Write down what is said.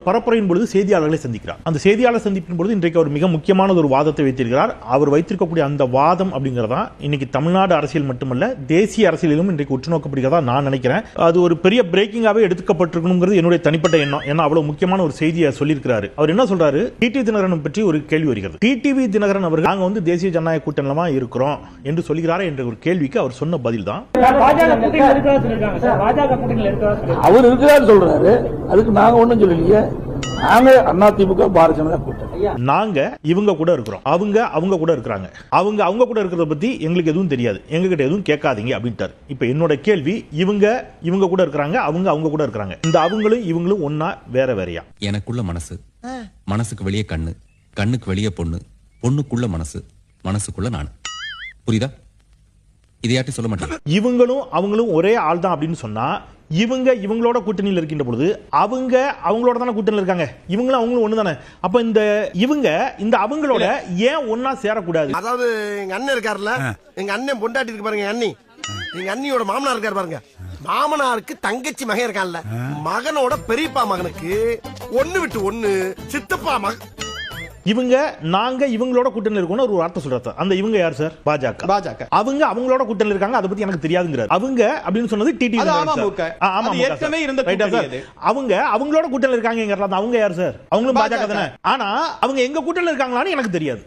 பரப்புரையின் பொழுது செய்தியாளர்களை சந்திக்கிறார். அந்த செய்தியாளர் சந்திப்பின் பொழுது இன்றைக்கு அவர் மிக முக்கியமான ஒரு வாதத்தை வைத்திருக்கிறார். அவர் வைத்திருக்கக்கூடிய அந்த வாதம் அப்படிங்கறதா இன்னைக்கு தமிழ்நாடு அரசியல் மட்டுமல்ல தேசிய அரசியலிலும் இன்றைக்கு உற்று நோக்கப்படுகிறதா நான் நினைக்கிறேன். அது ஒரு பெரிய பிரேக்கிங்காவே எடுத்துக்கப்பட்டிருக்கணுங்கிறது என்னுடைய தனிப்பட்ட எண்ணம். ஏன்னா அவ்வளவு முக்கியமான ஒரு செய்தியை சொல்லியிருக்கிறாரு. அவர் என்ன சொல்றாரு, டிடிவி தினகரன் பற்றி ஒரு கேள்வி வருகிறது. டிடிவி தினகரன் அவர்கள் நாங்க வந்து தேசிய ஜனநாயக கூட்டணியில இருக்கிறோம் என்று சொல்கிறாரா என்ற ஒரு கேள்விக்கு அவர் சொன்ன பதில் தான் அவர் இருக்கிறார் சொல்றாரு. அதுக்கு நாங்க ஒண்ணும் சொல்லலையே. நாங்க அதிமுக பாரதிய ஜனதா கூட்டணி. நாங்க இவங்க கூட இருக்கிறோம், அவங்க கூட இருக்கிறாங்க, அவங்க கூட இருக்கிறத பத்தி எங்களுக்கு எதுவும் தெரியாது, எங்க கிட்ட எதுவும் கேட்காதீங்க அப்படின்ட்டார். இப்ப என்னோட கேள்வி, இவங்க கூட இருக்கிறாங்க, அவங்க கூட இருக்கிறாங்க, இந்த அவங்களும் இவங்களும் ஒன்னா வேற வேறையா? எனக்குள்ள மனசு, மனசுக்கு வெளியே கண்ணு, கண்ணுக்கு வெளியே பொண்ணு, பொண்ணுக்குள்ள மனசு, மனசுக்குள்ள நான். புரியுதா? இதையாட்டி சொல்ல மாட்டேன். இவங்களும் அவங்களும் ஒரே ஆள் தான் அப்படின்னு சொன்னா இவங்களோட கூட்டணியில் இருக்கின்ற பொழுது அவங்களோட தானே கூட்டணியில் இருக்காங்க, இவங்களும் அவங்களும் ஒண்ணு தானே. அப்ப இந்த அவங்களோட ஏன் ஒன்னா சேரக்கூடாது? அதாவது எங்க அண்ணன் இருக்காருல்ல, எங்க அண்ணன் பொண்டாட்டி இருக்கு பாருங்க, எங்க அண்ணியோட மாமனார் இருக்காரு பாருங்க, மாமனாருக்கு தங்கச்சி மகன் இருக்கான்ல, மகனோட பெரியப்பா மகனுக்கு ஒண்ணு விட்டு ஒண்ணு சித்தப்பா மகன். நாங்க இவங்களோட கூட்டணியில் இருக்கோம்னு ஒரு வார்த்தை சொல்றாரு. அந்த இவங்க யார் சார்? பாஜக. அவங்களோட கூட்டணியில் இருக்காங்க, அதை பத்தி எனக்கு தெரியாதுங்கிறார். அவங்க அப்படின்னு சொன்னது டிடிவி. அவங்களோட கூட்டணியில் இருக்காங்க. அவங்க யார் சார்? அவங்களும் பாஜக தானே. ஆனா அவங்க எங்க கூட்டணியில் இருக்காங்களான்னு எனக்கு தெரியாது.